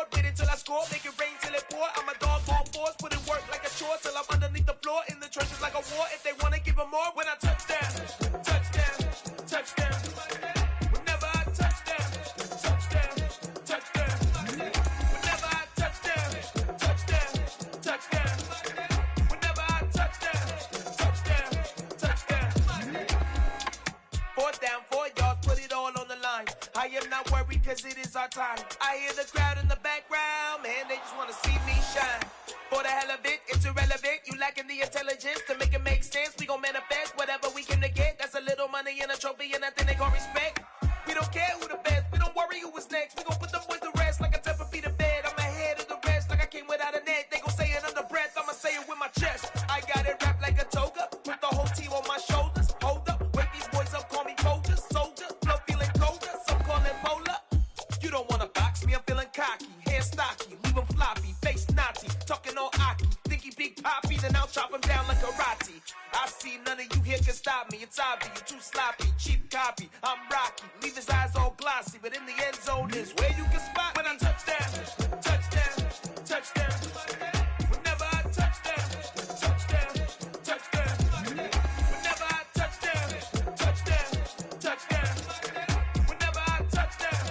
board, wait until I score, make it rain till it pour. I'm a dog on force, put in work like a chore till I'm underneath the floor. In the trenches like a war, if they wanna give 'em more. When I touch down, touchdown, touchdown. Whenever I touch down, touchdown, touchdown. Whenever I touch down, touchdown, touchdown. Whenever I touch down, touchdown, touchdown. 4th down, 4 yards, put it all on the line. I am not worried cause it is our time. I hear the crowd in the background, man, they just wanna see me shine. For the hell of it, it's irrelevant. You lacking the intelligence to make it make sense. We gon' manifest whatever we came to get. That's a little money and a trophy and nothing they gon' respect. We don't care who the best, we don't worry who was next. We gon' put them boys to rest like a temper feet of bed. I'm ahead of the rest like I came without a net. They gon' say it under breath, I'ma say it with my chest. I got it wrapped like a toga, put the whole team on my shoulders. Hold up, wake these boys up, call me Folger, soldier. Flow feeling colder, some call it polar. You don't wanna box me, I'm feeling cocky. Hair stocky, leave him floppy, face naughty. Talking all aki, think he big poppy, then I'll chop him down like karate. I see none of you here can stop me. It's obvious, you're too sloppy, cheap copy. I'm Rocky, leave his eyes all glossy, but in the end zone is where you can spot when I touch down, touchdown, touchdown. Whenever I touch down, touchdown, touchdown. Whenever I touch down, touchdown, touchdown. Whenever I touch down,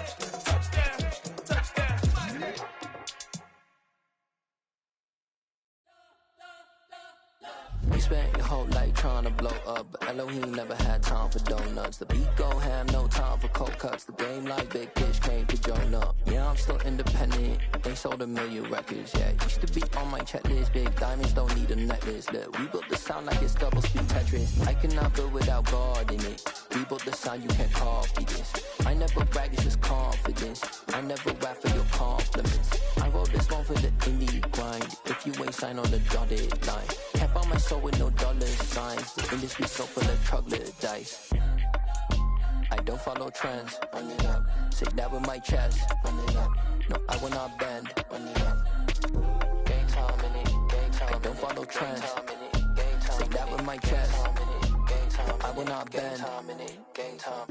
touchdown, touchdown. You spent your whole life trying to blow up, but Elohim never had time for donuts. The beat go ham, no time for cold cuts. The game like Big Fish came to join up. Yeah, I'm still independent. They sold 1 million records. Yeah, used to be on my checklist. Big diamonds don't need a necklace. Look, we built the sound like it's double speed Tetris. I cannot build without God in it. We built the sound, you can't copy this. I never brag, it's just confidence. I never rap for your compliments. I wrote this one for the indie grind. If you ain't signed on the dotted line, can't buy my soul with no dollar signs. The industry so full of troglodytes. I don't follow trends. Run it up. Say that with my chest. Run it up. No, I will not bend. Run it up. Game time in it. Game time. I don't follow trends. Say that with my chest. I will not bend. Game time.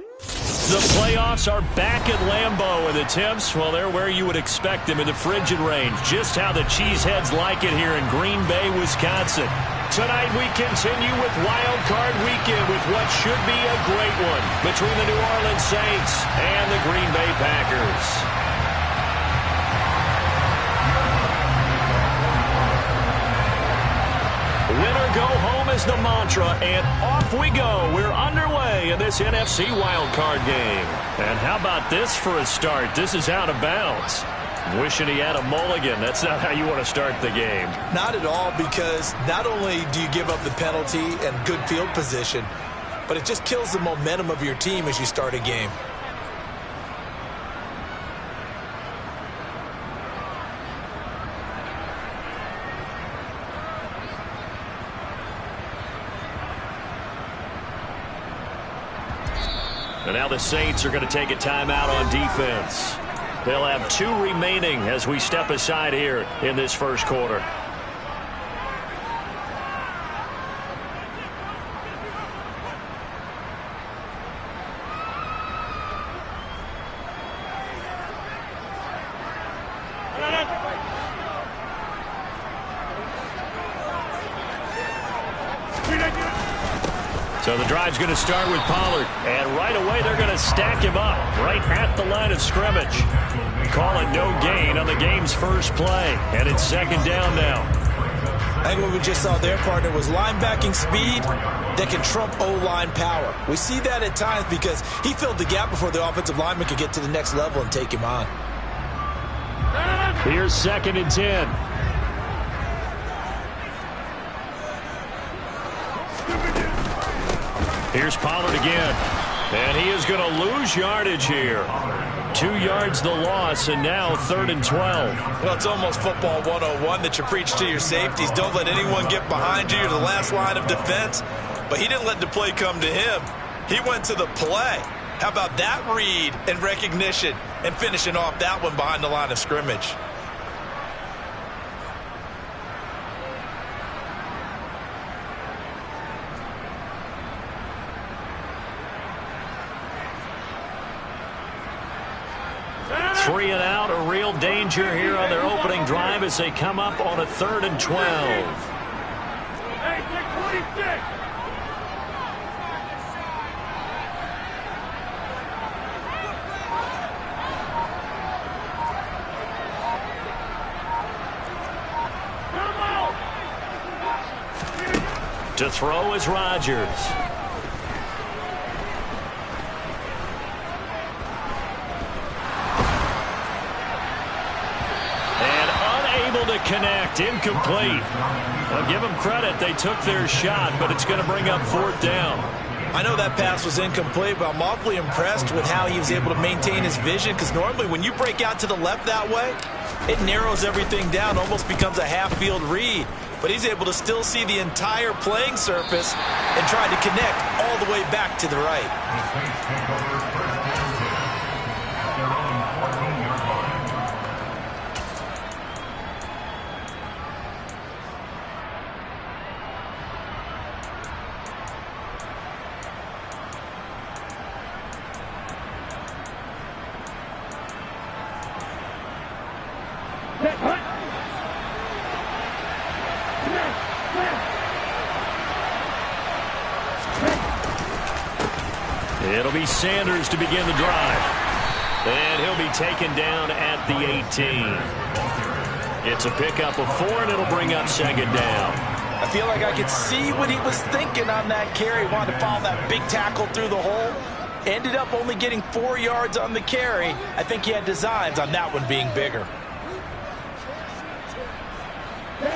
The playoffs are back at Lambeau, and the temps, well, they're where you would expect them in the frigid range. Just how the Cheeseheads like it here in Green Bay, Wisconsin. Tonight we continue with Wild Card Weekend with what should be a great one between the New Orleans Saints and the Green Bay Packers. Win or go home is the mantra, and off we go. We're underway in this NFC wildcard game. And how about this for a start? This is out of bounds. Wishing he had a mulligan. That's not how you want to start the game. Not at all, because not only do you give up the penalty and good field position, but it just kills the momentum of your team as you start a game. And now the Saints are going to take a timeout on defense. They'll have 2 remaining as we step aside here in this first quarter. So the drive's going to start with Pollard. And right away, they're going to stack him up right at the line of scrimmage. Calling no gain on the game's first play. And it's second down now. I think what we just saw there, partner, was linebacking speed that can trump O-line power. We see that at times because he filled the gap before the offensive lineman could get to the next level and take him on. Here's second and 10. Here's Pollard again. And he is going to lose yardage here. 2 yards the loss, and now 3rd and 12. Well, it's almost football 101 that you preach to your safeties. Don't let anyone get behind you. You're the last line of defense. But he didn't let the play come to him. He went to the play. How about that read and recognition and finishing off that one behind the line of scrimmage? Three and out, a real danger here on their opening drive as they come up on a 3rd and 12. Hey, 626! To throw is Rodgers. And unable to connect. Incomplete. I'll give them credit. They took their shot, but it's going to bring up 4th down. I know that pass was incomplete, but I'm awfully impressed with how he was able to maintain his vision, because normally when you break out to the left that way, it narrows everything down, almost becomes a half-field read. But he's able to still see the entire playing surface and try to connect all the way back to the right. It'll be Sanders to begin the drive. And he'll be taken down at the 18. It's a pickup of 4, and it'll bring up 2nd down. I feel like I could see what he was thinking on that carry. Wanted to follow that big tackle through the hole. Ended up only getting 4 yards on the carry. I think he had designs on that one being bigger.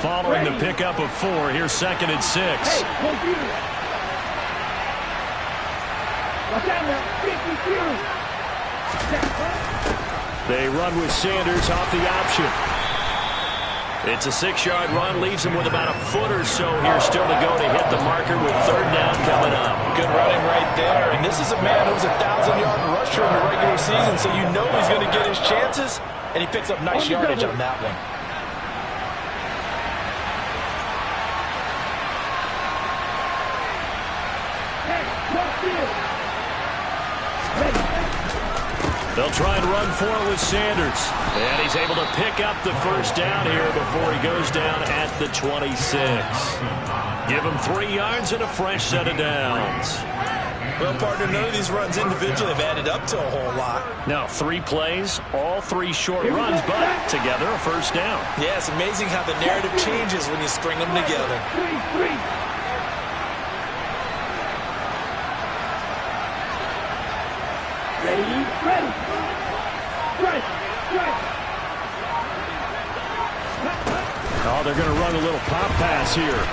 Following the pickup of 4, here's 2nd and 6. They run with Sanders off the option. It's a 6-yard run, leaves him with about a foot or so here still to go to hit the marker with 3rd down coming up. Good running right there. And this is a man who's a 1,000-yard rusher in the regular season, so you know he's going to get his chances, and he picks up nice yardage on that one. They'll try and run for it with Sanders. And he's able to pick up the 1st down here before he goes down at the 26. Give him 3 yards and a fresh set of downs. Well, partner, none of these runs individually have added up to a whole lot. Now, 3 plays, all 3 short runs, but together a 1st down. Yeah, it's amazing how the narrative changes when you string them together. Ready. Oh, they're going to run a little pop pass here.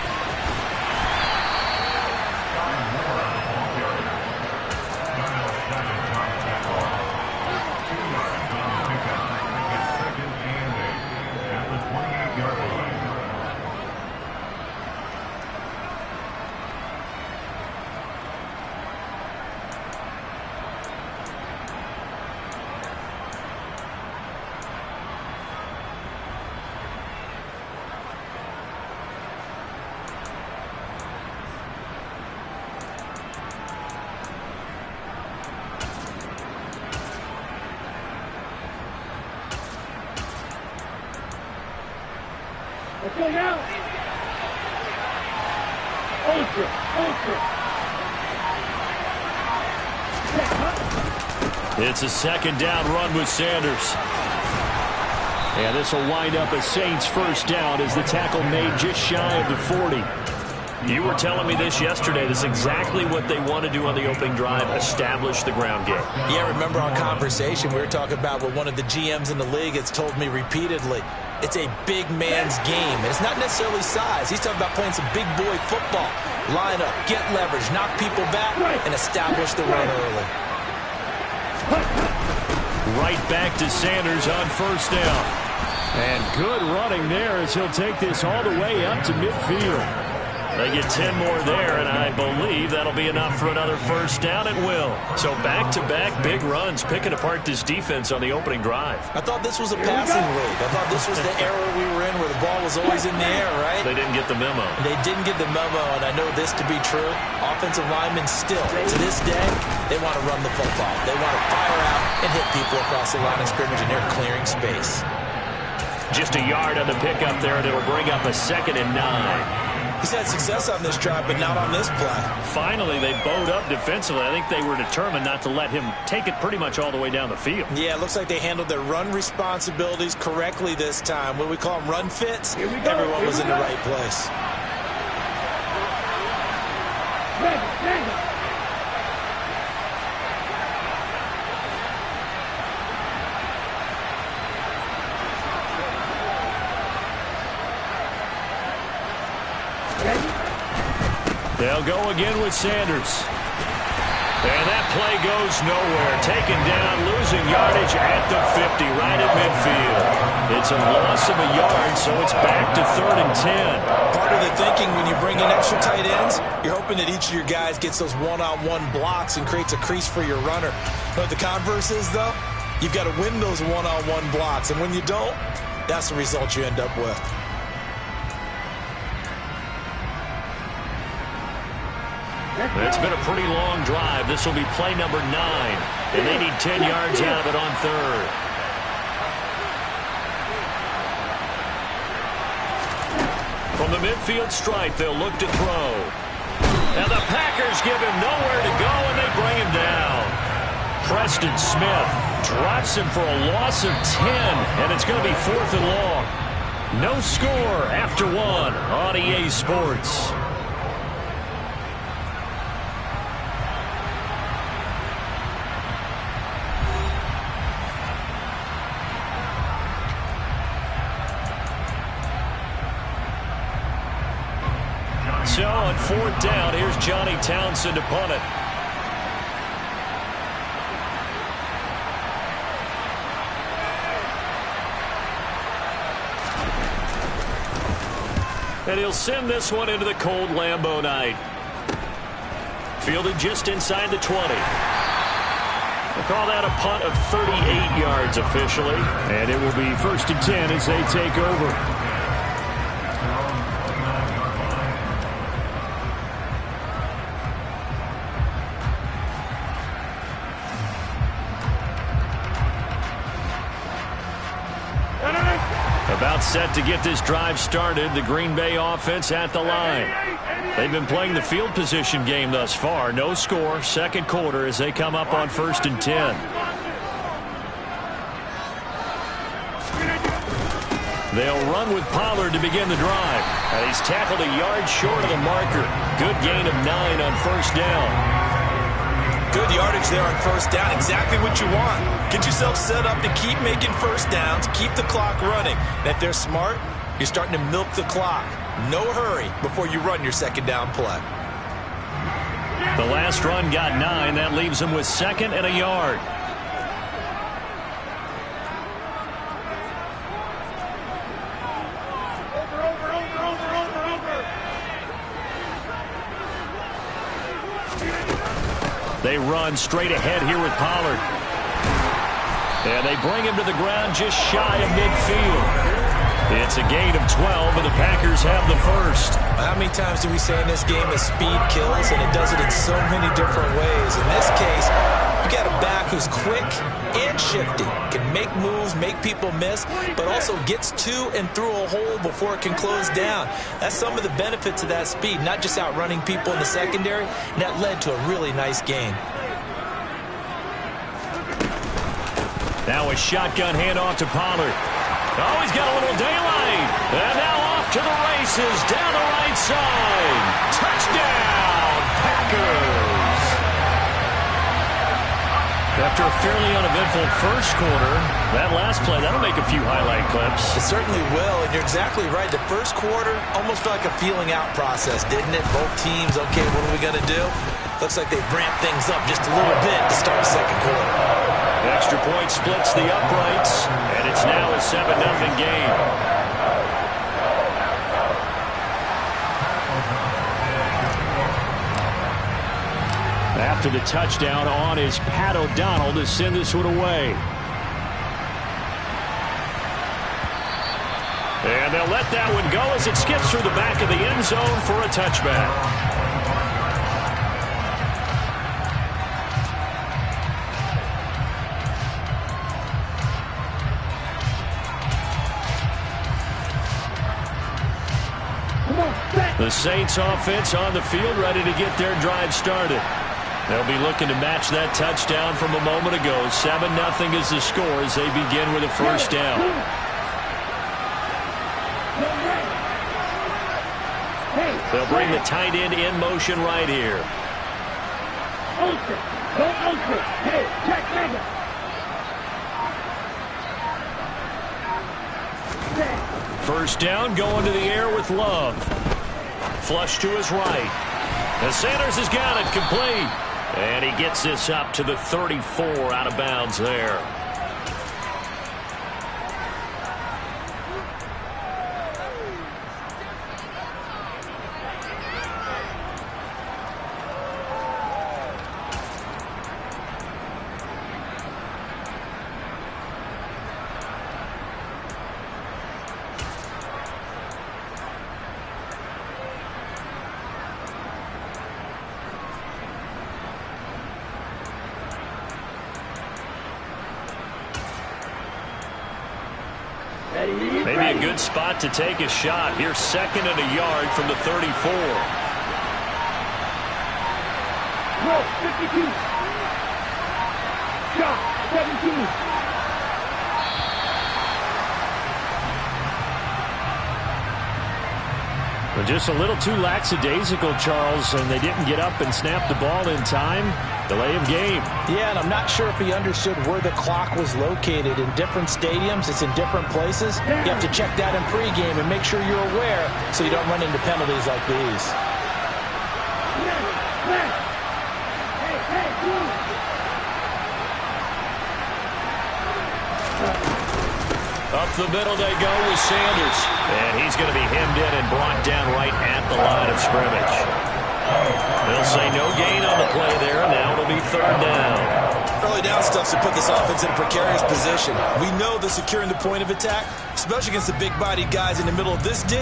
Going out. Ultra. It's a 2nd down run with Sanders. And this will wind up a Saints 1st down as the tackle made just shy of the 40. You were telling me this yesterday. This is exactly what they want to do on the opening drive, establish the ground game. Yeah, remember our conversation? We were talking about what one of the GMs in the league has told me repeatedly. It's a big man's game. And it's not necessarily size. He's talking about playing some big boy football. Line up, get leverage, knock people back, and establish the run early. Right back to Sanders on 1st down. And good running there as he'll take this all the way up to midfield. They get 10 more there, and I believe that'll be enough for another first down. It will. So back-to-back big runs, picking apart this defense on the opening drive. I thought this was a passing league. I thought this was the era we were in where the ball was always in the air, right? They didn't get the memo. They didn't get the memo, and I know this to be true. Offensive linemen still, to this day, they want to run the football. They want to fire out and hit people across the line of scrimmage, and they're clearing space. Just a yard on the pickup there, and it'll bring up a 2nd and 9. He's had success on this drive, but not on this play. Finally, they bowed up defensively. I think they were determined not to let him take it pretty much all the way down the field. Yeah, it looks like they handled their run responsibilities correctly this time. What we call them run fits, everyone was in the right place. They'll go again with Sanders. And that play goes nowhere. Taken down, losing yardage at the 50, right at midfield. It's a loss of a yard, so it's back to 3rd and 10. Part of the thinking when you bring in extra tight ends, you're hoping that each of your guys gets those one-on-one blocks and creates a crease for your runner. But the converse is, though, you've got to win those one-on-one blocks. And when you don't, that's the result you end up with. It's been a pretty long drive. This will be play number 9. And they need 10 yards out of it on 3rd. From the midfield stripe, they'll look to throw. And the Packers give him nowhere to go, and they bring him down. Preston Smith drops him for a loss of 10, and it's going to be 4th and long. No score after 1 on EA Sports. So on 4th down, here's Johnny Townsend to punt it. And he'll send this one into the cold Lambeau night. Fielded just inside the 20. We'll call that a punt of 38 yards officially. And it will be 1st and 10 as they take over. About set to get this drive started. The Green Bay offense at the line. They've been playing the field position game thus far. No score, 2nd quarter as they come up on 1st and 10. They'll run with Pollard to begin the drive. And he's tackled a yard short of the marker. Good gain of 9 on 1st down. Good yardage there on 1st down. Exactly what you want. Get yourself set up to keep making 1st downs, keep the clock running. And if they're smart, you're starting to milk the clock. No hurry before you run your 2nd down play. The last run got 9. That leaves them with 2nd and a yard. They run straight ahead here with Pollard. And they bring him to the ground just shy of midfield. It's a gain of 12, and the Packers have the 1st. How many times do we say in this game that speed kills, and it does it in so many different ways? In this case, you got a back who's quick and shifty, can make moves, make people miss, but also gets to and through a hole before it can close down. That's some of the benefits of that speed, not just outrunning people in the secondary, and that led to a really nice gain. Now a shotgun handoff to Pollard. Oh, he's got a little daylight. And now off to the races down the right side. Touchdown, Packers. After a fairly uneventful 1st quarter, that last play, that'll make a few highlight clips. It certainly will, and you're exactly right. The 1st quarter almost felt like a feeling out process, didn't it? Both teams, okay, what are we going to do? Looks like they ramped things up just a little bit to start the 2nd quarter. Extra point splits the uprights, and it's now a 7-0 game. after the touchdown on is Pat O'Donnell to send this one away. And they'll let that one go as it skips through the back of the end zone for a touchback. The Saints offense on the field, ready to get their drive started. They'll be looking to match that touchdown from a moment ago. 7-0 is the score as they begin with a first down. They'll bring the tight end in motion right here. First down, going to the air with Love. Flush to his right. And Sanders has got it complete. And he gets this up to the 34 out of bounds there. Maybe a good spot to take a shot. Here's 2nd and a yard from the 34. 52. Shot, 17. But just a little too lackadaisical, Charles, and they didn't get up and snap the ball in time. Delay of game. Yeah, and I'm not sure if he understood where the clock was located. In different stadiums, it's in different places. You have to check that in pregame and make sure you're aware so you don't run into penalties like these. Up the middle they go with Sanders. And he's going to be hemmed in and brought down right at the line of scrimmage. They'll say no gain on the play there. Now it'll be 3rd down. Early down stuff to put this offense in a precarious position. We know that securing the point of attack, especially against the big-bodied guys in the middle of this D,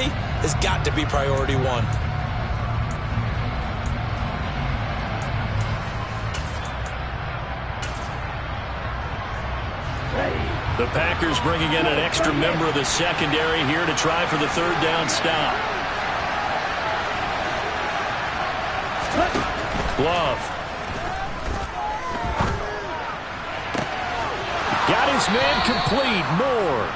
has got to be priority one. The Packers bringing in an extra member of the secondary here to try for the 3rd down stop. Love. Got his man complete. Moore.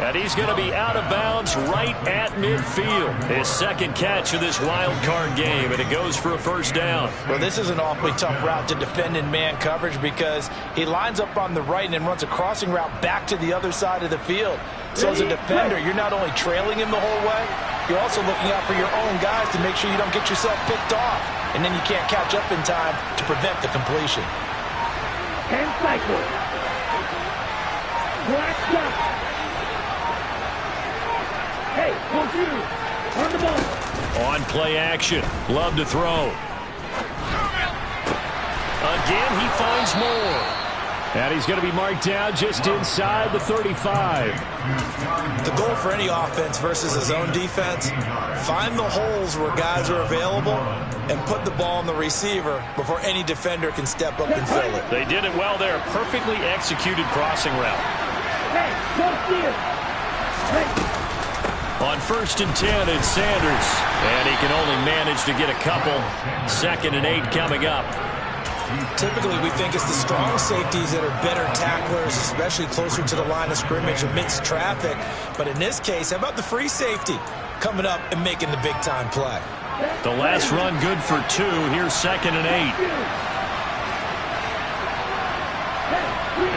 And he's going to be out of bounds right at midfield. His 2nd catch of this wild card game, and it goes for a 1st down. Well, this is an awfully tough route to defend in man coverage because he lines up on the right and then runs a crossing route back to the other side of the field. So as a defender, you're not only trailing him the whole way, you're also looking out for your own guys to make sure you don't get yourself picked off. And then you can't catch up in time to prevent the completion. 10 cycles. Black shot. Hey, computer, on the ball. On play action. Love to throw. Again, he finds Moore. And he's going to be marked down just inside the 35. The goal for any offense versus a zone defense, find the holes where guys are available and put the ball on the receiver before any defender can step up and fill it. They did it well there. Perfectly executed crossing route. Hey, don't see it. Hey. On 1st and 10, it's Sanders. And he can only manage to get a couple. 2nd and 8 coming up. Typically, we think it's the strong safeties that are better tacklers, especially closer to the line of scrimmage amidst traffic. But in this case, how about the free safety coming up and making the big-time play? The last run good for 2. Here's 2nd and 8.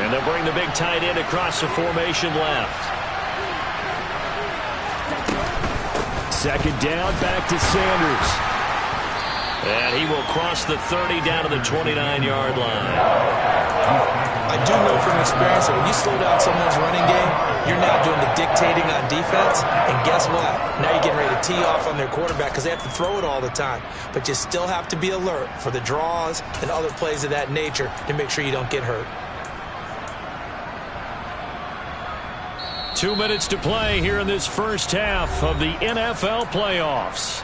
And they'll bring the big tight end across the formation left. 2nd down, back to Sanders. And he will cross the 30 down to the 29-yard line. I do know from experience that when you slow down someone's running game, you're now doing the dictating on defense. And guess what? Now you're getting ready to tee off on their quarterback because they have to throw it all the time. But you still have to be alert for the draws and other plays of that nature to make sure you don't get hurt. 2 minutes to play here in this first half of the NFL playoffs.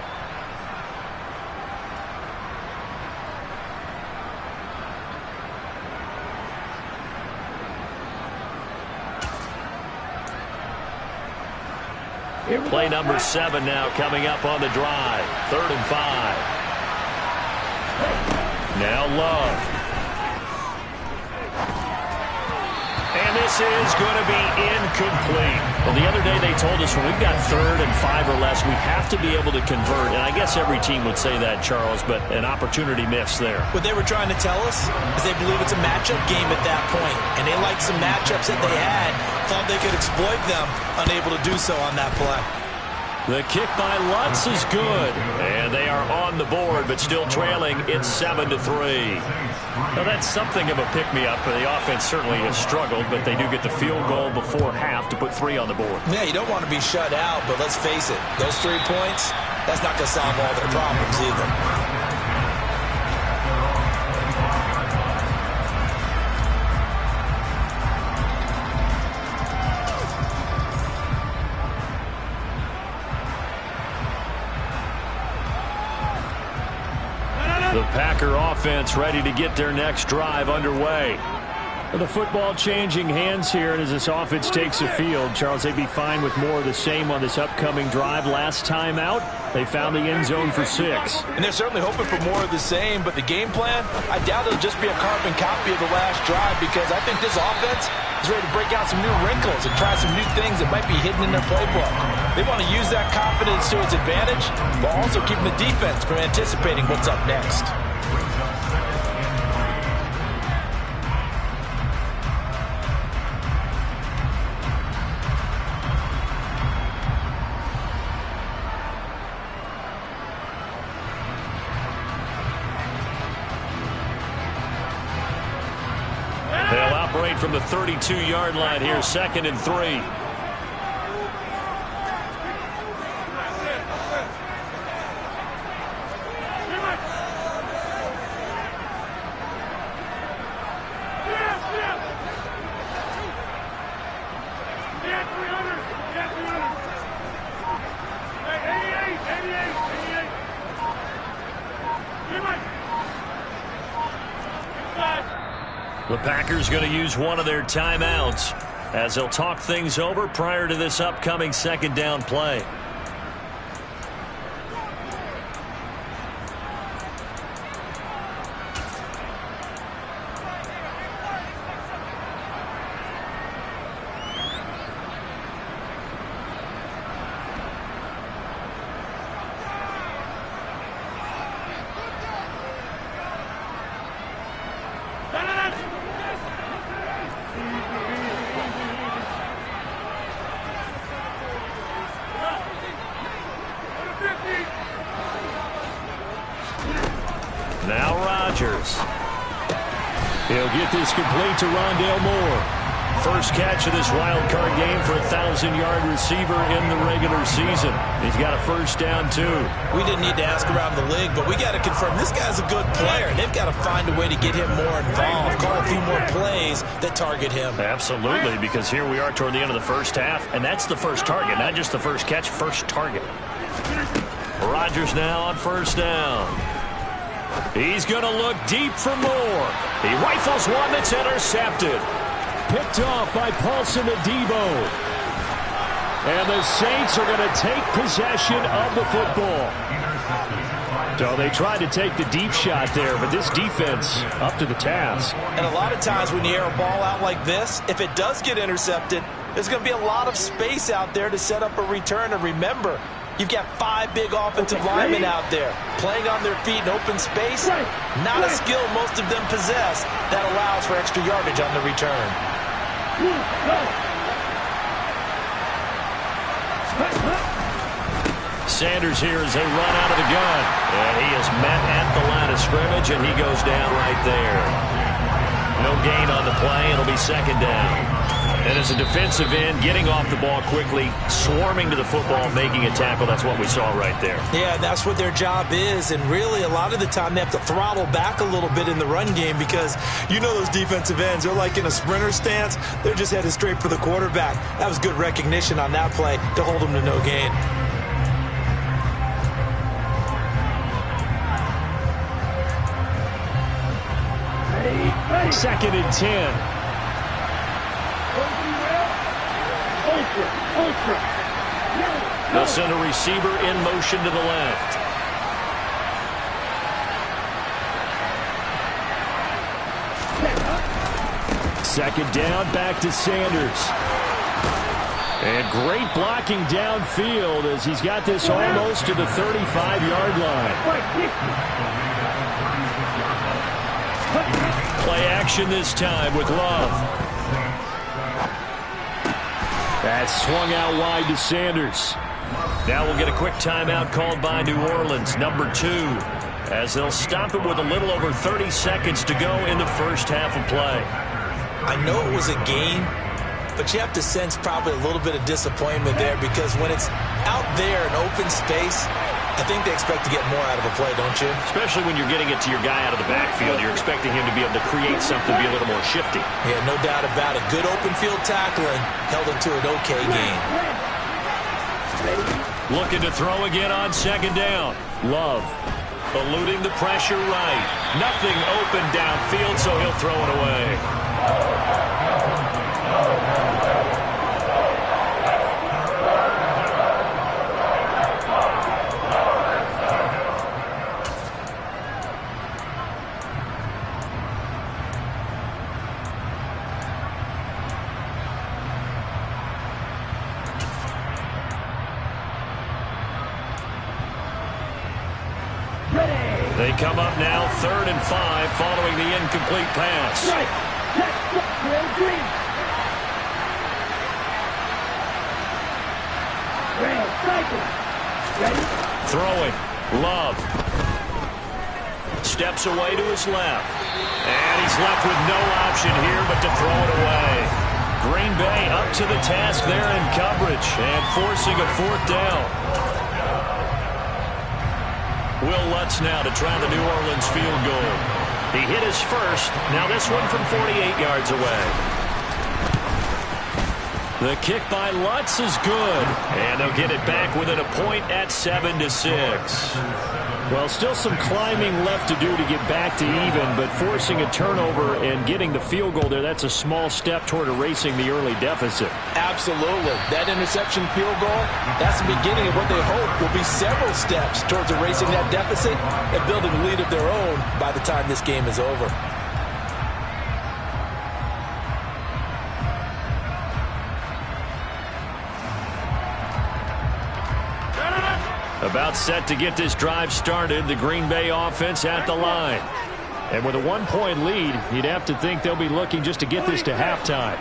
Play number 7 now coming up on the drive. 3rd and 5. Now Love. And this is going to be incomplete. Well, the other day they told us when we've got 3rd and 5 or less, we have to be able to convert. And I guess every team would say that, Charles, but an opportunity missed there. What they were trying to tell us is they believe it's a matchup game at that point. And they liked some matchups that they had, thought they could exploit them, unable to do so on that play. The kick by Lutz is good. And they are on the board, but still trailing. It's 7-3. Now, that's something of a pick-me-up. The offense certainly has struggled, but they do get the field goal before half to put 3 on the board. Yeah, you don't want to be shut out, but let's face it. Those 3 points, that's not going to solve all their problems either. The Packer offense ready to get their next drive underway. The football changing hands here, and as this offense takes the field, Charles, they'd be fine with more of the same on this upcoming drive. Last time out, they found the end zone for 6. And they're certainly hoping for more of the same, but the game plan, I doubt it'll just be a carbon copy of the last drive because I think this offense is ready to break out some new wrinkles and try some new things that might be hidden in their playbook. They want to use that confidence to its advantage, while also keeping the defense from anticipating what's up next. They'll operate from the 32-yard line here, 2nd and 3. The Packers going to use one of their timeouts as they'll talk things over prior to this upcoming 2nd down play. Now Rodgers. He'll get this complete to Rondale Moore. First catch of this wild card game for a 1,000-yard receiver in the regular season. He's got a first down, too. We didn't need to ask around the league, but we got to confirm this guy's a good player. They've got to find a way to get him more involved, call a few more plays that target him. Absolutely, because here we are toward the end of the first half, and that's the first target, not just the first catch, first target. Rodgers now on first down. He's going to look deep for Moore. He rifles one that's intercepted. Picked off by Paulson Adebo. And the Saints are going to take possession of the football. So they tried to take the deep shot there, but this defense up to the task. And a lot of times when you air a ball out like this, if it does get intercepted, there's going to be a lot of space out there to set up a return. And remember, you've got 5 big offensive linemen out there playing on their feet in open space. Not a skill most of them possess that allows for extra yardage on the return. Sanders here as they run out of the gun. And he is met at the line of scrimmage, and he goes down right there. No gain on the play. It'll be second down. And as a defensive end, getting off the ball quickly, swarming to the football, making a tackle, that's what we saw right there. Yeah, that's what their job is. And really, a lot of the time, they have to throttle back a little bit in the run game because you know those defensive ends, they're like in a sprinter stance. They're just headed straight for the quarterback. That was good recognition on that play to hold them to no gain. Second and 10. They'll send a receiver in motion to the left. Second down, back to Sanders. And great blocking downfield as he's got this almost to the 35-yard line. Play action this time with Love. That's swung out wide to Sanders. Now we'll get a quick timeout called by New Orleans, number 2, as they'll stop it with a little over 30 seconds to go in the first half of play. I know it was a game, but you have to sense probably a little bit of disappointment there because when it's out there in open space, I think they expect to get more out of a play, don't you? Especially when you're getting it to your guy out of the backfield. You're expecting him to be able to create something, be a little more shifty. Yeah, no doubt about it. Good open field tackling held him to an okay gain. Looking to throw again on second down. Love eluding the pressure right. Nothing open downfield, so he'll throw it away. They come up now, 3rd and 5, following the incomplete pass. Throwing, Love. Steps away to his left. And he's left with no option here but to throw it away. Green Bay up to the task there in coverage and forcing a 4th down. Will Lutz now to try the New Orleans field goal. He hit his first. Now this one from 48 yards away. The kick by Lutz is good. And they'll get it back within a point at 7-6. Well, still some climbing left to do to get back to even, but forcing a turnover and getting the field goal there, that's a small step toward erasing the early deficit. Absolutely. That interception field goal, that's the beginning of what they hope will be several steps towards erasing that deficit and building a lead of their own by the time this game is over. About set to get this drive started, the Green Bay offense at the line. And with a 1-point lead, you'd have to think they'll be looking just to get this to halftime.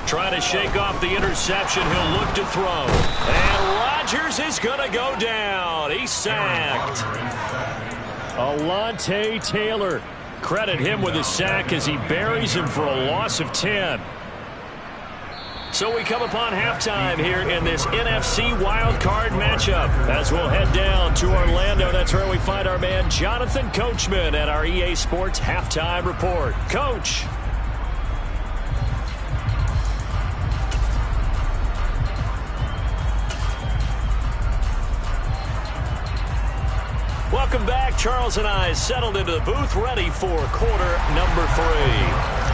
Trying to shake off the interception, he'll look to throw. And Rodgers is going to go down. He's sacked. Alontae Taylor. Credit him with a sack as he buries him for a loss of 10. So we come upon halftime here in this NFC wildcard matchup as we'll head down to Orlando. That's where we find our man Jonathan Coachman at our EA Sports Halftime Report. Coach. Welcome back. Charles and I settled into the booth, ready for quarter number 3.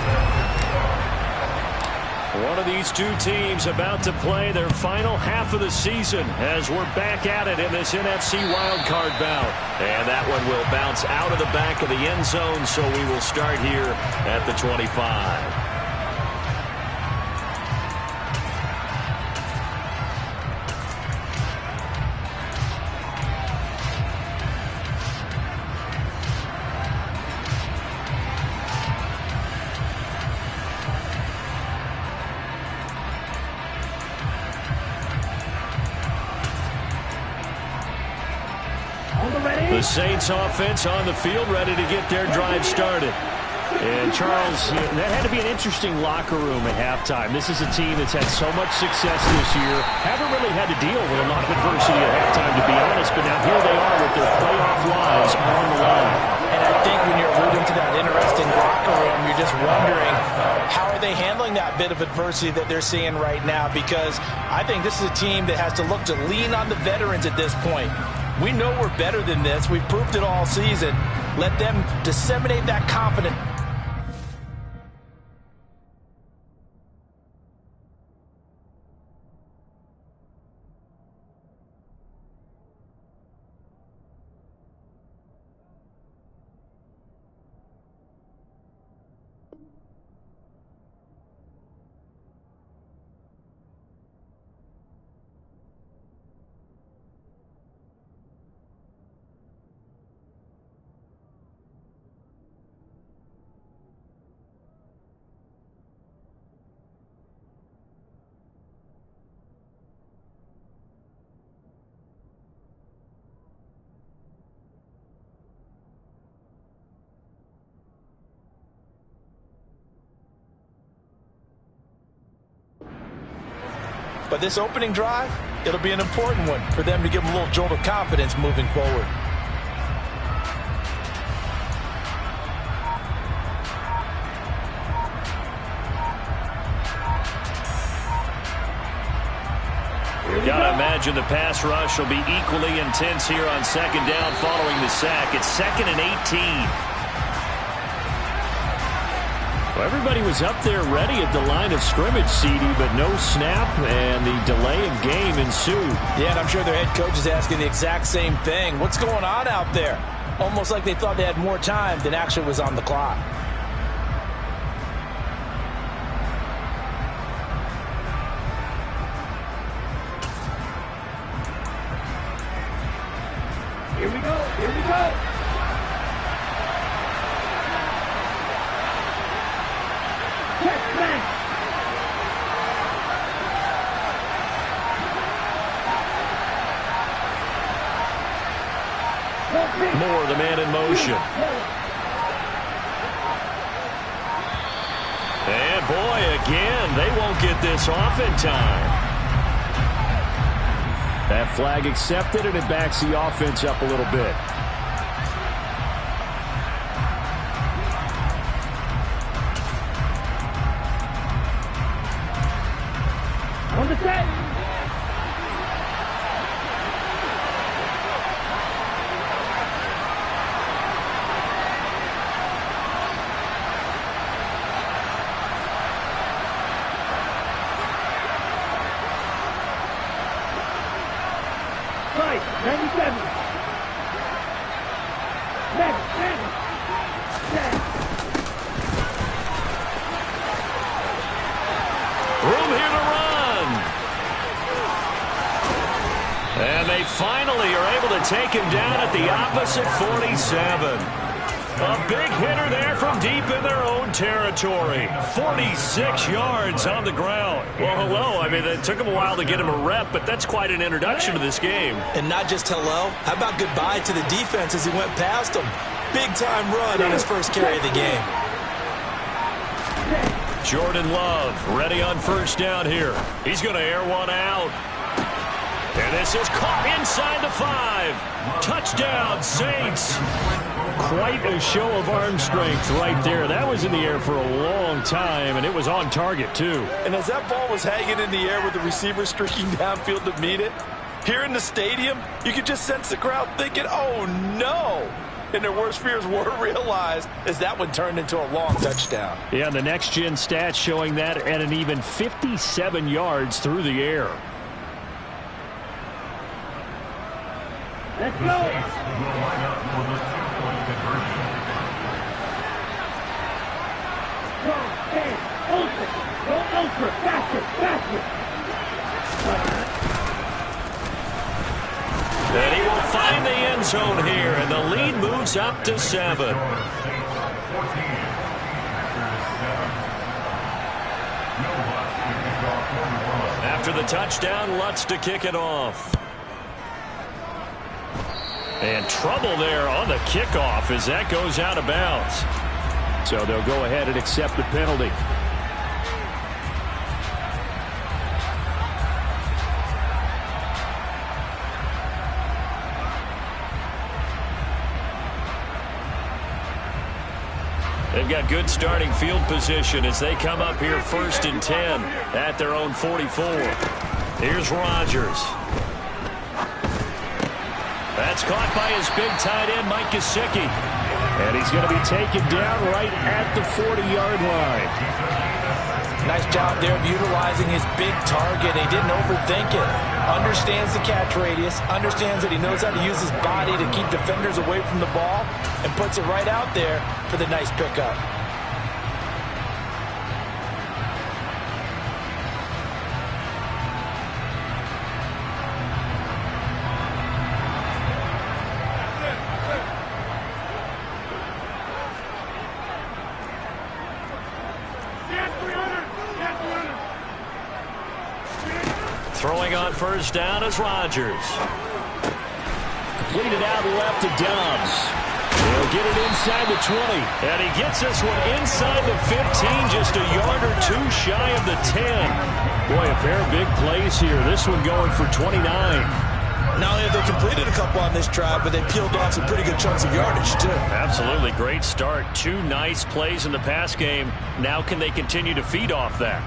One of these two teams about to play their final half of the season as we're back at it in this NFC wildcard bout. And that one will bounce out of the back of the end zone, so we will start here at the 25. The Saints offense on the field, ready to get their drive started. And, Charles, that had to be an interesting locker room at halftime. This is a team that's had so much success this year. Haven't really had to deal with a lot of adversity at halftime, to be honest. But now here they are with their playoff lives on the line. And I think when you're alluding to that interesting locker room, you're just wondering, how are they handling that bit of adversity that they're seeing right now? Because I think this is a team that has to look to lean on the veterans at this point. We know we're better than this. We've proved it all season. Let them disseminate that confidence. But this opening drive, it'll be an important one for them to give them a little jolt of confidence moving forward. Gotta imagine the pass rush will be equally intense here on second down following the sack. It's 2nd and 18. Well, everybody was up there ready at the line of scrimmage, CD, but no snap, and the delay of game ensued. Yeah, and I'm sure their head coach is asking the exact same thing. What's going on out there? Almost like they thought they had more time than actually was on the clock. Here we go. Here we go. Check, man. Moore, the man in motion. And boy, again, they won't get this off in time. That flag accepted, and it backs the offense up a little bit. On the set. Right, 97. Next. Room here to run. And they finally are able to take him down at the opposite 47. A big hitter there from deep in their own territory. 46 yards on the ground. Well, hello. I mean, it took him a while to get him a rep, but that's quite an introduction to this game. And not just hello. How about goodbye to the defense as he went past him? Big-time run on his first carry of the game. Jordan Love ready on first down here. He's going to air one out. And this is caught inside the 5. Touchdown, Saints. Quite a show of arm strength right there. That was in the air for a long time, and it was on target, too. And as that ball was hanging in the air with the receiver streaking downfield to meet it, here in the stadium, you could just sense the crowd thinking, oh, no. And their worst fears were realized as that one turned into a long touchdown. Yeah, and the next-gen stats showing that at an even 57 yards through the air. Let's go. Go, stand, ultra, go ultra, faster. And he will find the end zone here, and the lead moves up to 7. After the touchdown, Lutz to kick it off. And trouble there on the kickoff as that goes out of bounds. So they'll go ahead and accept the penalty. They've got good starting field position as they come up here 1st and 10 at their own 44. Here's Rodgers. That's caught by his big tight end, Mike Gesicki. And he's going to be taken down right at the 40-yard line. Nice job there of utilizing his big target. He didn't overthink it. Understands the catch radius. Understands that he knows how to use his body to keep defenders away from the ball. And puts it right out there for the nice pickup. Throwing on 1st down is Rodgers. Completed out left to Dobbs. He'll get it inside the 20. And he gets this one inside the 15, just a yard or two shy of the 10. Boy, a pair of big plays here. This one going for 29. Not only have they completed a couple on this drive, but they peeled off some pretty good chunks of yardage, too. Absolutely. Great start. 2 nice plays in the pass game. Now can they continue to feed off that?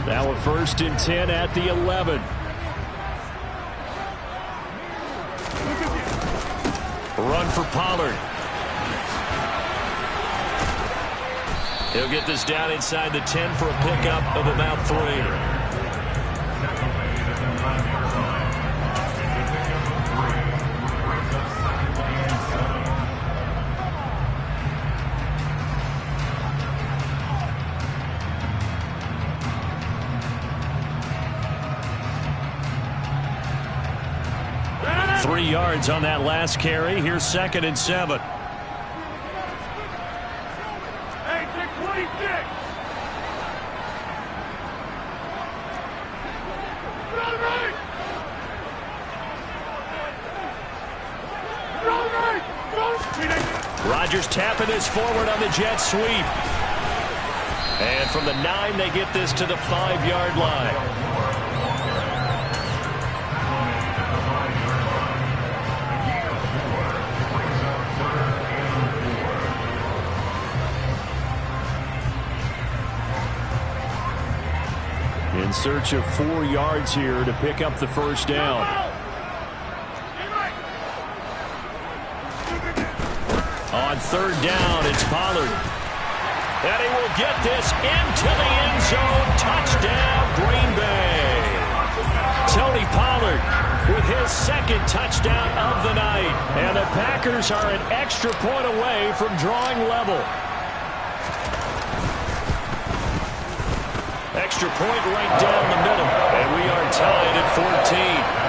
Now a 1st and 10 at the 11. Run for Pollard. He'll get this down inside the 10 for a pickup of about 3. Yards on that last carry. Here's 2nd and 7. Hey, take 26. Rodgers tapping this forward on the jet sweep. And from the 9, they get this to the 5-yard line. In search of 4 yards here to pick up the 1st down. On 3rd down, it's Pollard. And he will get this into the end zone. Touchdown, Green Bay. Tony Pollard with his 2nd touchdown of the night. And the Packers are an extra point away from drawing level. Extra point right down the middle. And we are tied at 14.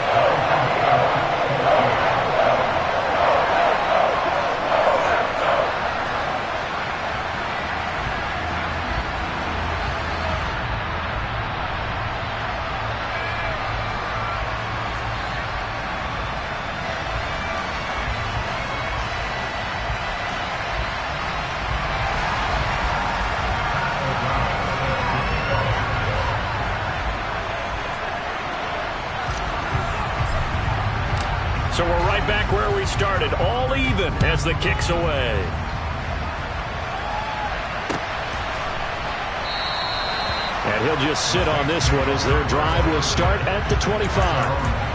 So we're right back where we started, all even as the kick's away. And he'll just sit on this one as their drive will start at the 25.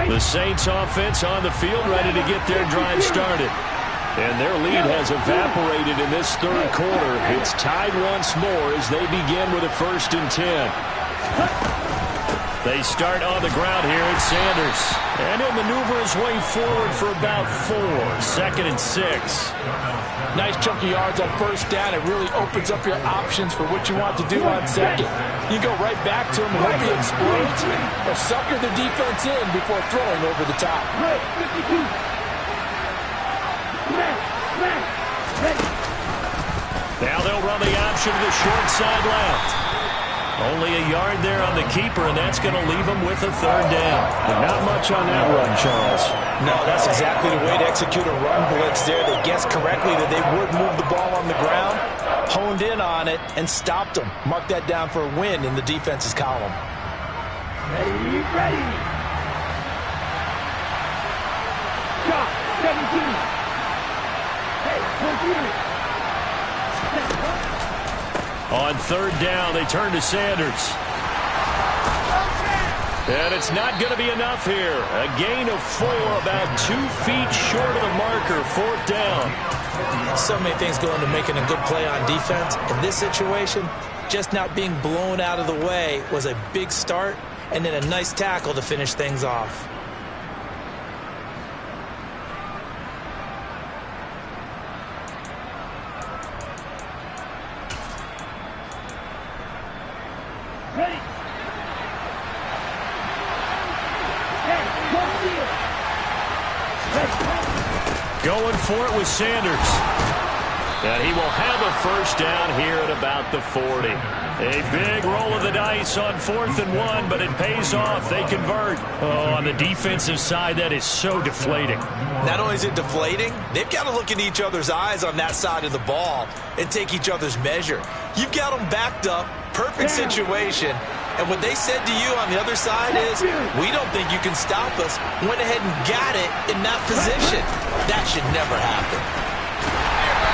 The Saints offense on the field ready to get their drive started. And their lead has evaporated in this 3rd quarter. It's tied once more as they begin with a 1st and 10. They start on the ground here at Sanders. And he'll maneuver his way forward for about 4. 2nd and 6. Nice chunk of yards on first down. It really opens up your options for what you want to do on second. You go right back to him and hope he explodes, or sucker the defense in before throwing over the top. Now they'll run the option to the short side left. Only a yard there on the keeper, and that's going to leave him with a 3rd down. But not much on that run, Charles. No, that's exactly the way to execute a run blitz there. They guessed correctly that they would move the ball on the ground, honed in on it, and stopped them. Mark that down for a win in the defense's column. Ready, ready. Shot, 17. Hey, computer. On 3rd down, they turn to Sanders. And it's not going to be enough here. A gain of 4, about 2 feet short of the marker. 4th down. So many things go into making a good play on defense. In this situation, just not being blown out of the way was a big start, and then a nice tackle to finish things off. Going for it with Sanders. And he will have a 1st down here at about the 40. A big roll of the dice on 4th and 1, but it pays off. They convert. Oh, on the defensive side, that is so deflating. Not only is it deflating, they've got to look in each other's eyes on that side of the ball and take each other's measure. You've got them backed up, perfect situation, and what they said to you on the other side is, we don't think you can stop us. Went ahead and got it in that position. That should never happen.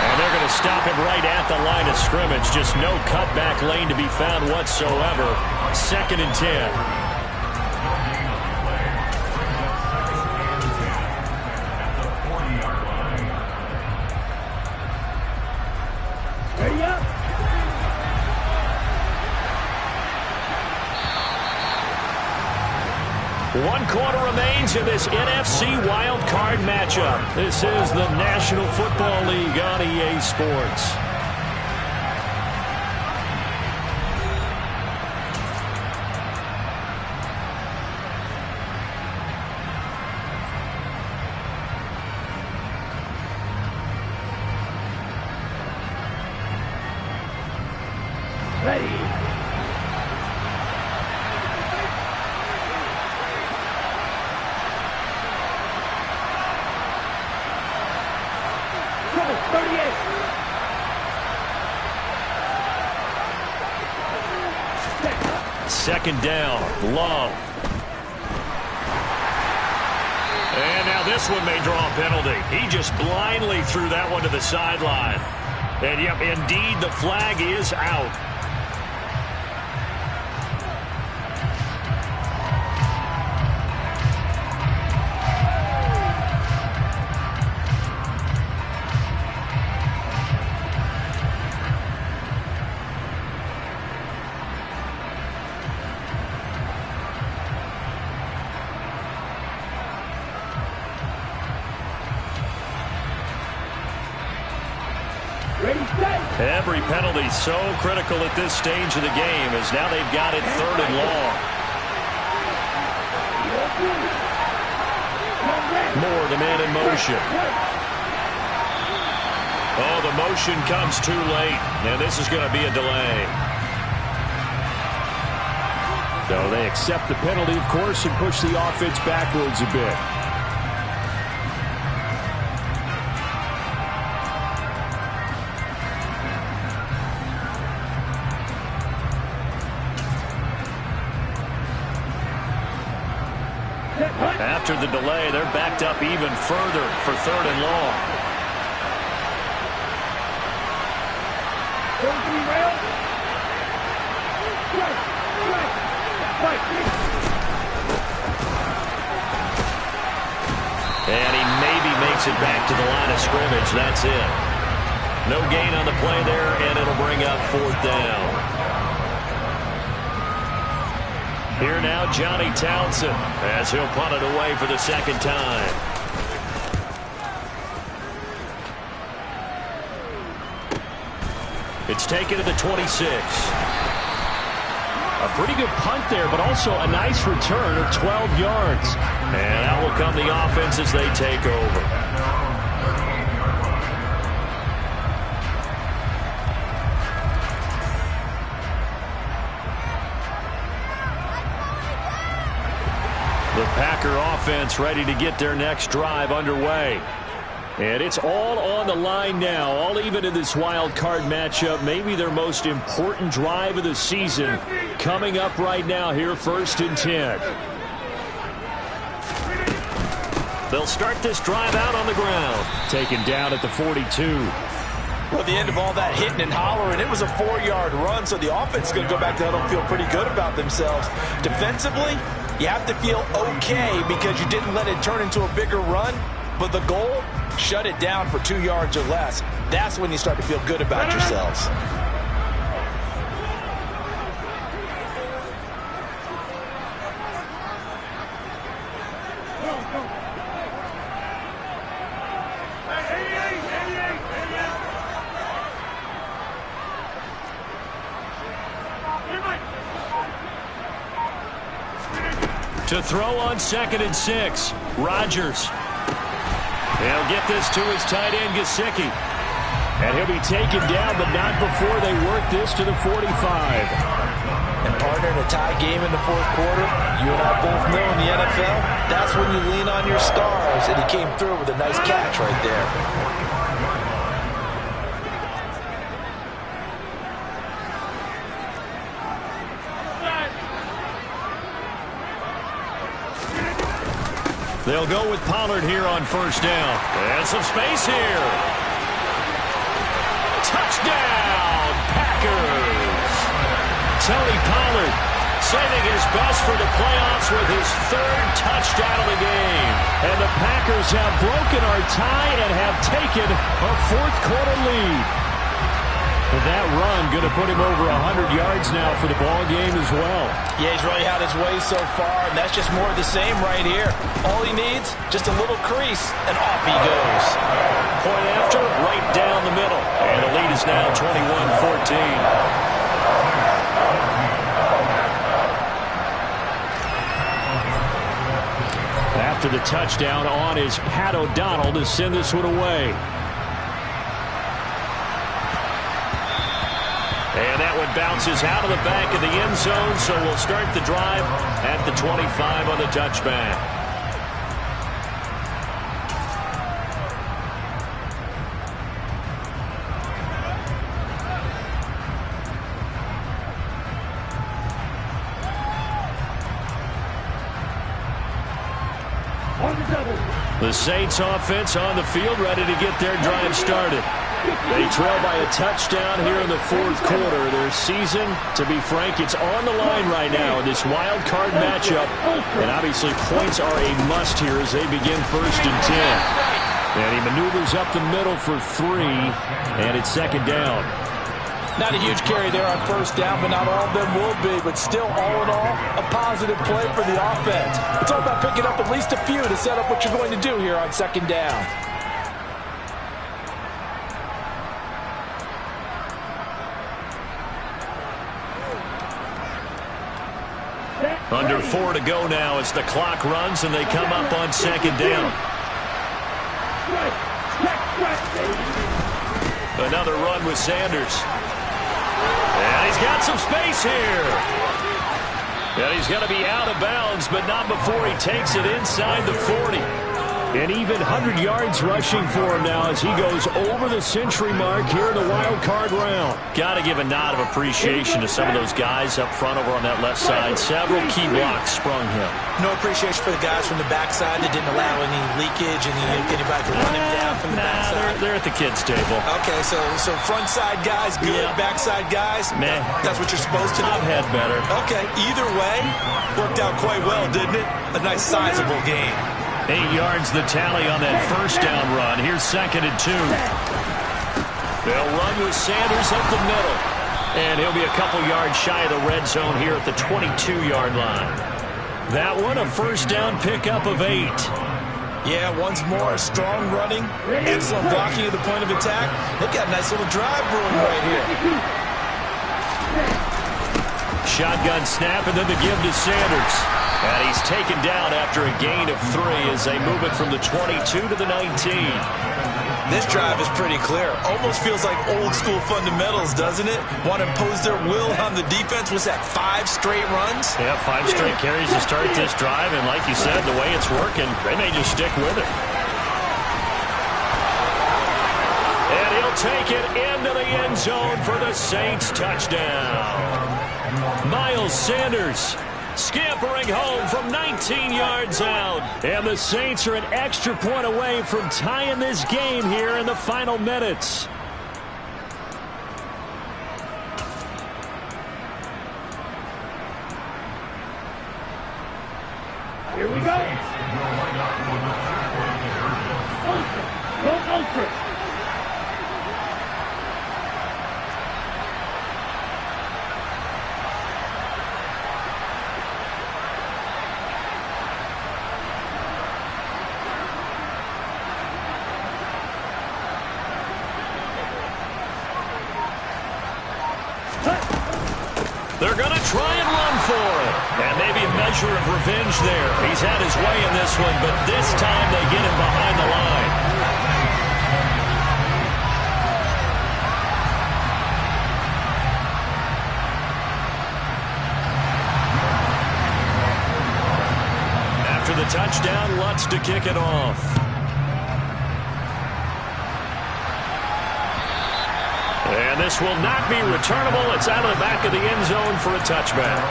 And they're going to stop him right at the line of scrimmage. Just no cutback lane to be found whatsoever. 2nd and 10. One quarter remains in this NFC Wild Card matchup. This is the National Football League on EA Sports. Ready. Second down, Love. And now this one may draw a penalty. He just blindly threw that one to the sideline. And yep, indeed, the flag is out. Every penalty so critical at this stage of the game, as now they've got it 3rd and long. Moore, the man in motion. Oh, the motion comes too late, and this is going to be a delay. So they accept the penalty, of course, and push the offense backwards a bit. After the delay, they're backed up even further for 3rd and long. And he maybe makes it back to the line of scrimmage. That's it. No gain on the play there, and it'll bring up 4th down. Here now, Johnny Townsend, as he'll punt it away for the second time. It's taken to the 26. A pretty good punt there, but also a nice return of 12 yards. And out will come the offense as they take over. The Packer offense ready to get their next drive underway. And it's all on the line now, all even in this wild card matchup. Maybe their most important drive of the season coming up right now here, 1st and 10. They'll start this drive out on the ground. Taken down at the 42. Well, the end of all that hitting and hollering, it was a 4-yard run, so the offense is going to go back to huddle and feel pretty good about themselves. Defensively, you have to feel okay because you didn't let it turn into a bigger run, but the goal, shut it down for 2 yards or less. That's when you start to feel good about yourselves. To throw on 2nd and 6, Rodgers. He'll get this to his tight end, Gesicki. And he'll be taken down, but not before they work this to the 45. And partner, in a tie game in the 4th quarter, you and I both know in the NFL, that's when you lean on your stars, and he came through with a nice catch right there. They'll go with Pollard here on 1st down. And some space here. Touchdown, Packers! Tony Pollard saving his best for the playoffs with his 3rd touchdown of the game. And the Packers have broken our tie and have taken a 4th quarter lead. That run going to put him over 100 yards now for the ball game as well. Yeah, he's really had his way so far, and that's just more of the same right here. All he needs, just a little crease, and off he goes. Point after, right down the middle. And the lead is now 21-14. After the touchdown on is Pat O'Donnell to send this one away. And that one bounces out of the back of the end zone, so we'll start the drive at the 25 on the touchback. The Saints offense on the field, ready to get their drive started. They trail by a touchdown here in the 4th quarter. Their season, to be frank, it's on the line right now in this wild card matchup. And obviously points are a must here as they begin 1st and 10. And he maneuvers up the middle for 3, and it's 2nd down. Not a huge carry there on 1st down, but not all of them will be. But still, all in all, a positive play for the offense. It's all about picking up at least a few to set up what you're going to do here on 2nd down. Under 4 to go now as the clock runs and they come up on 2nd down. Another run with Sanders. And he's got some space here. And he's going to be out of bounds, but not before he takes it inside the 40. And even 100 yards rushing for him now as he goes over the century mark here in the wild card round. Got to give a nod of appreciation to some of those guys up front over on that left side. Several key blocks sprung him. No appreciation for the guys from the backside that didn't allow any leakage and anybody to run him down from the backside. They're at the kids' table. Okay, so front side guys good, backside guys, man, that's what you're supposed to do. I've had better. Okay, either way, worked out quite well, didn't it? A nice sizable game. 8 yards the tally on that 1st down run. Here's 2nd and 2. They'll run with Sanders up the middle. And he'll be a couple yards shy of the red zone here at the 22-yard line. That one, a first down pickup of 8. Yeah, once more, strong running, excellent blocking at the point of attack. They've got a nice little drive brewing right here. Shotgun snap, and then the give to Sanders. And he's taken down after a gain of 3 as they move it from the 22 to the 19. This drive is pretty clear. Almost feels like old school fundamentals, doesn't it? Want to impose their will on the defense. Was that 5 straight runs? Yeah, 5 straight carries to start this drive. And like you said, the way it's working, they may just stick with it. And he'll take it into the end zone for the Saints touchdown. Miles Sanders scampering home from 19 yards out. And the Saints are an extra point away from tying this game here in the final minutes. Here we go. Go Ultra. They're going to try and run for it. And maybe a measure of revenge there. He's had his way in this one, but this time they get him behind the line. After the touchdown, Lutz to kick it off. And this will not be returnable. It's out of the back of the end zone for a touchback.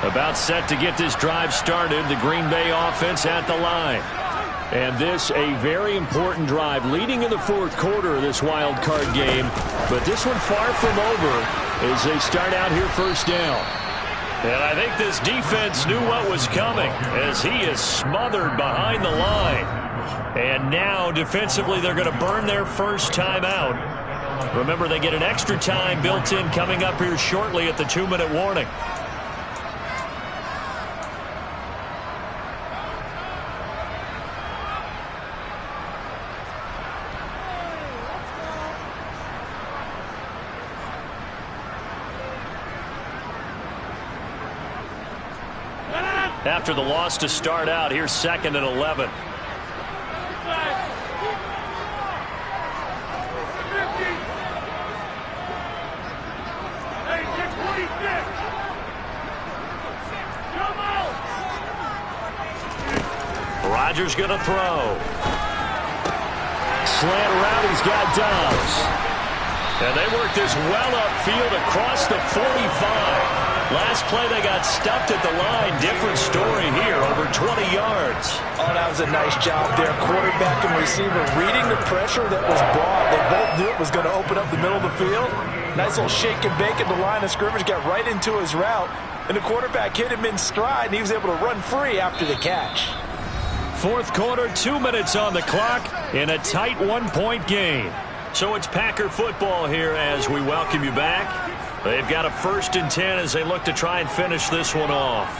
About set to get this drive started. The Green Bay offense at the line. And this a very important drive leading in the fourth quarter of this wild card game. But this one far from over as they start out here first down. And I think this defense knew what was coming as he is smothered behind the line. And now defensively they're going to burn their first time out. Remember, they get an extra time built in coming up here shortly at the 2-minute warning. After the loss to start out, here's 2nd and 11. Rodgers going to throw. Slant route, he's got Dobbs. And they work this well upfield across the 45. Last play, they got stuffed at the line. Different story here, over 20 yards. Oh, that was a nice job there. Quarterback and receiver reading the pressure that was brought. They both knew it was going to open up the middle of the field. Nice little shake and bake at the line of scrimmage. Got right into his route. And the quarterback hit him in stride, and he was able to run free after the catch. Fourth quarter, 2 minutes on the clock in a tight 1-point game. So it's Packer football here as we welcome you back. They've got a 1st and 10 as they look to try and finish this one off.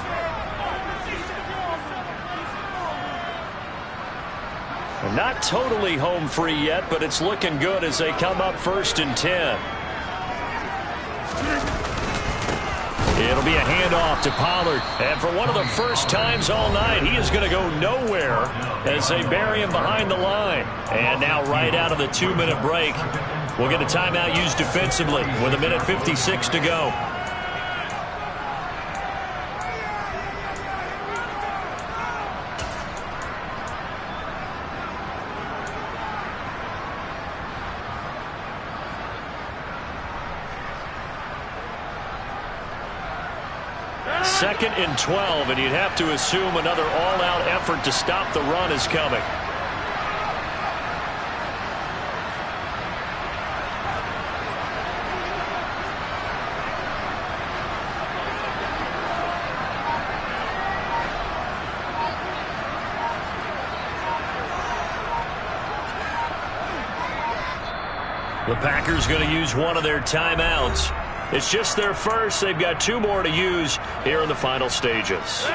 They're not totally home free yet, but it's looking good as they come up 1st and 10. It'll be a handoff to Pollard. And for one of the first times all night, he is going to go nowhere as they bury him behind the line. And now right out of the 2-minute break, we'll get a timeout used defensively with 1:56 to go. Second and 12, and you'd have to assume another all-out effort to stop the run is coming. The Packers going to use one of their timeouts. It's just their first. They've got 2 more to use here in the final stages.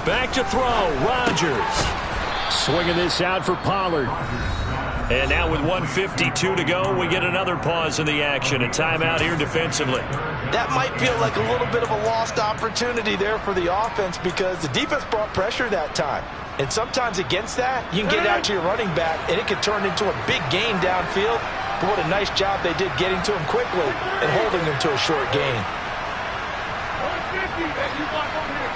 Back to throw, Rodgers. Swinging this out for Pollard. And now with 1:52 to go, we get another pause in the action. A timeout here defensively. That might feel like a little bit of a lost opportunity there for the offense because the defense brought pressure that time. And sometimes against that, you can get out to your running back, and it can turn into a big gain downfield. But what a nice job they did getting to him quickly and holding him to a short gain. 150, you block over here.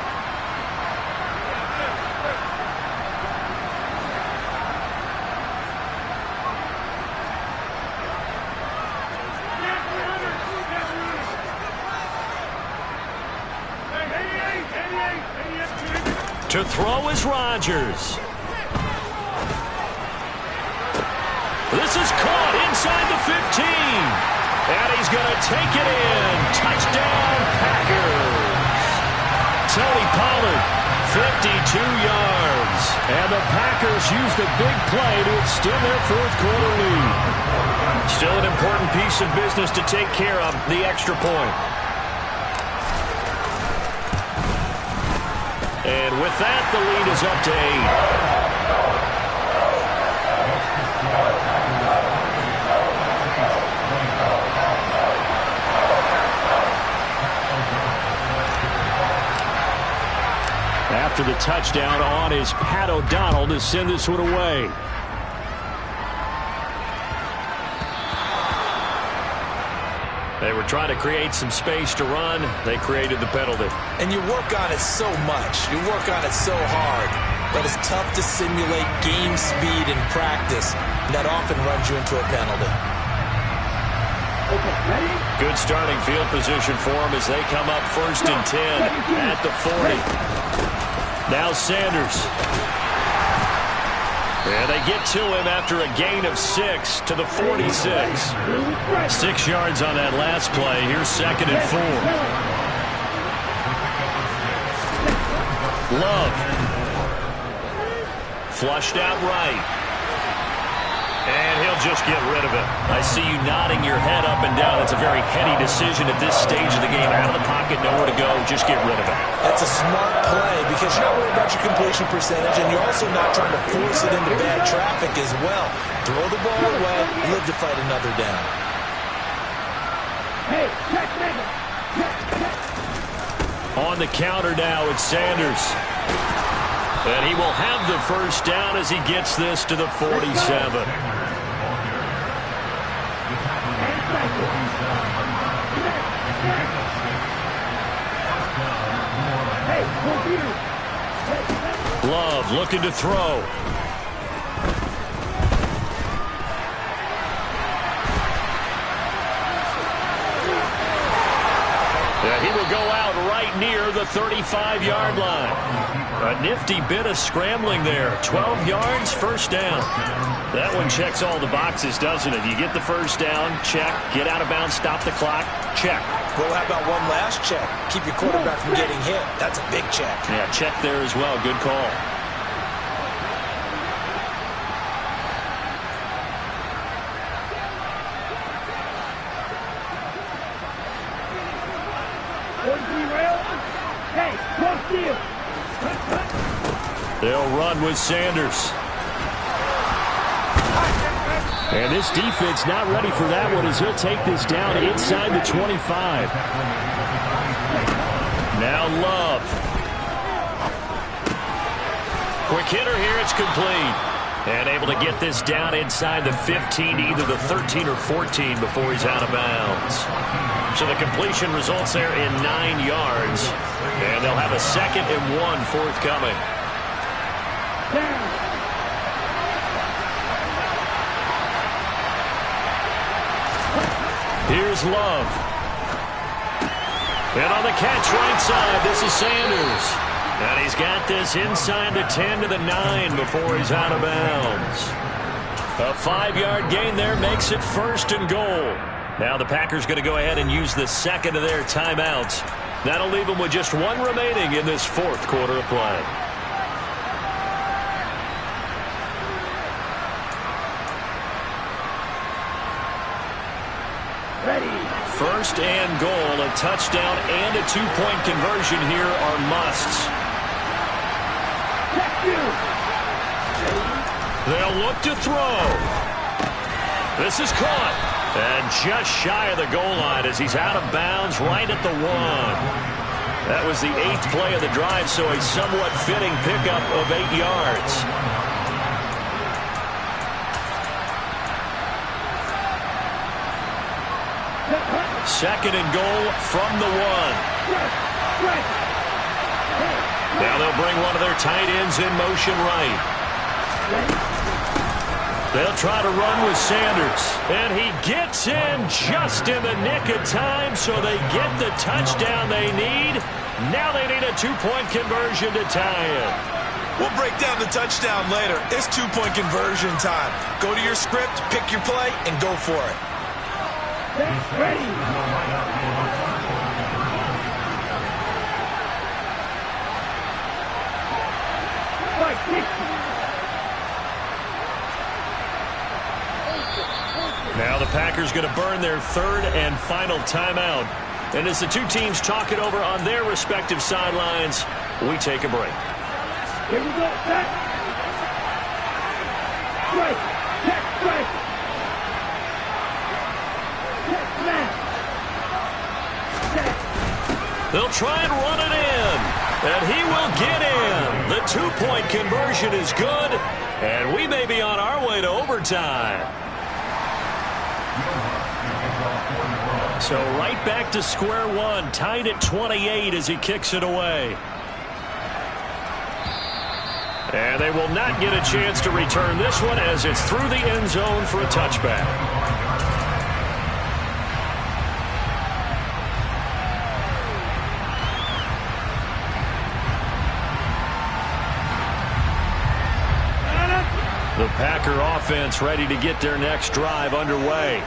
To throw is Rodgers. This is caught inside the 15. And he's going to take it in. Touchdown, Packers. Tony Pollard, 52 yards. And the Packers use the big play to extend their fourth-quarter lead. Still an important piece of business to take care of, the extra point. And with that, the lead is up to 8. After the touchdown, on is Pat O'Donnell to send this one away. They were trying to create some space to run. They created the penalty. And you work on it so much. You work on it so hard. But it's tough to simulate game speed in practice. And that often runs you into a penalty. Good starting field position for them as they come up 1st and 10 at the 40. Now Sanders. And they get to him after a gain of 6 to the 46. 6 yards on that last play. Here's 2nd and 4. Love. Flushed out right. And he'll just get rid of it. I see you nodding your head up and down. It's a very heady decision at this stage of the game. Out of the pocket, nowhere to go. Just get rid of it. That's a smart play because you're not worried about your completion percentage, and you're also not trying to force it into bad traffic as well. Throw the ball away, live to fight another down. Hey, check, nigga. On the counter now, it's Sanders. And he will have the first down as he gets this to the 47. Love looking to throw. He will go out right near the 35-yard line. A nifty bit of scrambling there. 12 yards, first down. That one checks all the boxes, doesn't it? You get the first down, check. Get out of bounds, stop the clock, check. Well, how about one last check? Keep your quarterback from getting hit. That's a big check. Yeah, check there as well. Good call. They'll run with Sanders. And this defense not ready for that one as he'll take this down inside the 25. Now Love. Quick hitter here, it's complete. And able to get this down inside the 15, either the 13 or 14 before he's out of bounds. So the completion results there in 9 yards. And they'll have a 2nd and 1 forthcoming. Here's Love. And on the catch right side, this is Sanders. And he's got this inside the 10 to the 9 before he's out of bounds. A 5-yard gain there makes it 1st and goal. Now the Packers going to go ahead and use the second of their timeouts. That'll leave them with just one remaining in this 4th quarter of play. Ready. 1st and goal. A touchdown and a 2-point conversion here are musts. They'll look to throw. This is caught. And just shy of the goal line as he's out of bounds right at the 1. That was the 8th play of the drive, so a somewhat fitting pickup of 8 yards. Second and goal from the 1. Now they'll bring one of their tight ends in motion right. They'll try to run with Sanders. And he gets in just in the nick of time, so they get the touchdown they need. Now they need a 2-point conversion to tie it. We'll break down the touchdown later. It's 2-point conversion time. Go to your script, pick your play, and go for it. Ready. Now the Packers going to burn their 3rd and final timeout. And as the two teams talk it over on their respective sidelines, we take a break. Here we go. Set. Strike. Check. Strike. Check. Smash. Check. They'll try and run it in. And he will get in. The 2-point conversion is good. And we may be on our way to overtime. So right back to square one, tied at 28 as he kicks it away. And they will not get a chance to return this one as it's through the end zone for a touchback. The Packer offense ready to get their next drive underway.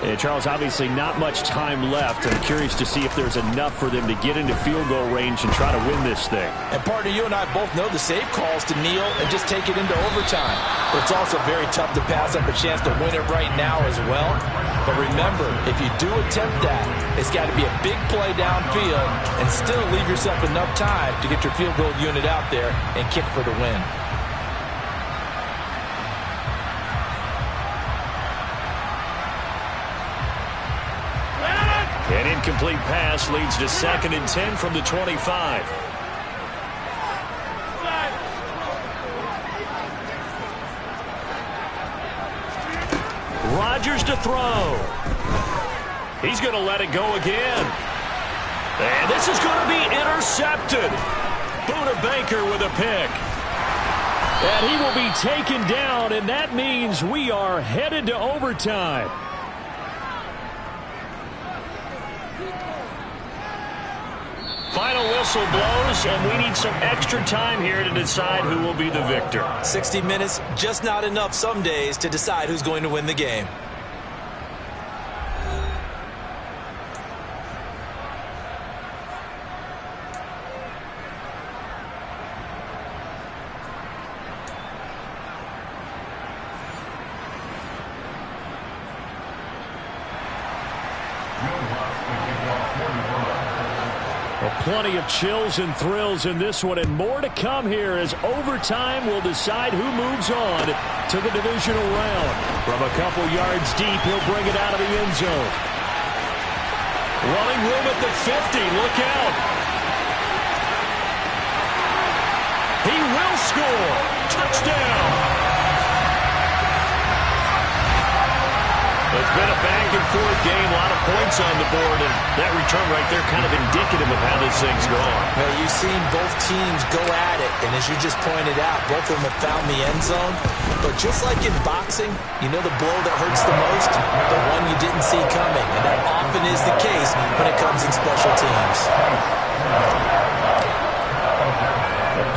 And Charles, obviously not much time left. I'm curious to see if there's enough for them to get into field goal range and try to win this thing. And partner, you and I both know the save calls to kneel and just take it into overtime. But it's also very tough to pass up a chance to win it right now as well. But remember, if you do attempt that, it's got to be a big play downfield and still leave yourself enough time to get your field goal unit out there and kick for the win. An incomplete pass leads to 2nd and 10 from the 25. Rodgers to throw. He's going to let it go again. And this is going to be intercepted. Buda Baker with a pick. And he will be taken down, and that means we are headed to overtime. Final whistle blows, and we need some extra time here to decide who will be the victor. 60 minutes, just not enough some days to decide who's going to win the game. Plenty of chills and thrills in this one, and more to come here as overtime will decide who moves on to the divisional round. From a couple yards deep, he'll bring it out of the end zone. Running room at the 50. Look out. He will score. Touchdown. It's been a back-and-forth game, a lot of points on the board, and that return right there kind of indicative of how this thing's gone. Well, you've seen both teams go at it, and as you just pointed out, both of them have found the end zone. But just like in boxing, you know the blow that hurts the most? The one you didn't see coming, and that often is the case when it comes in special teams.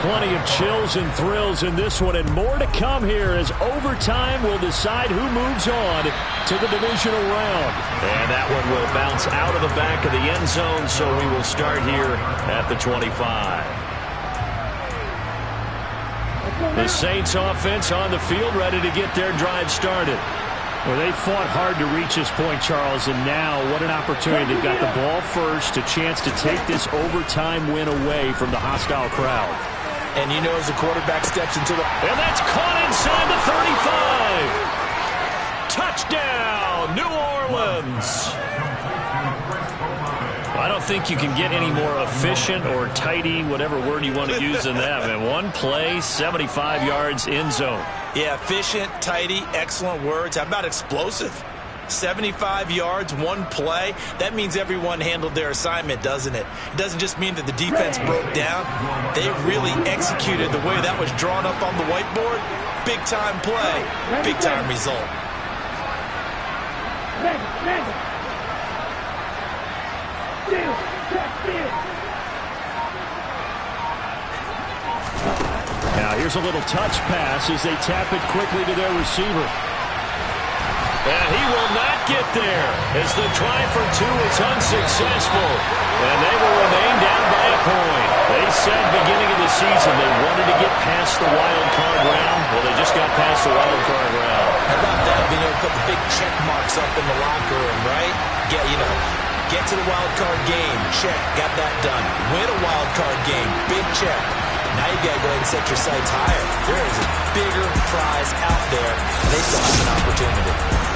plenty of chills and thrills in this one, and more to come here as overtime will decide who moves on to the divisional round. And that one will bounce out of the back of the end zone, so we will start here at the 25. The Saints offense on the field, ready to get their drive started. Well, they fought hard to reach this point, Charles, and now what an opportunity. They've got the ball first, a chance to take this overtime win away from the hostile crowd. And you know as the quarterback steps into the... And that's caught inside the 35. Touchdown, New Orleans. I don't think you can get any more efficient or tidy, whatever word you want to use in that, man. One play, 75 yards, end zone. Yeah, efficient, tidy, excellent words. How about explosive? 75 yards, one play. That means everyone handled their assignment, doesn't it? It doesn't just mean that the defense broke down. They really executed the way that was drawn up on the whiteboard. Big-time play, big-time result. Now here's a little touch pass as they tap it quickly to their receiver. And he will not get there as the try for two is unsuccessful. And they will remain down by a point. They said beginning of the season they wanted to get past the wild card round. Well, they just got past the wild card round. How about that? Being able to put the big check marks up in the locker room, right? Get to the wild card game. Check. Got that done. Win a wild card game. Big check. Now you got to go ahead and set your sights higher. There is a bigger prize out there, and they still have an opportunity.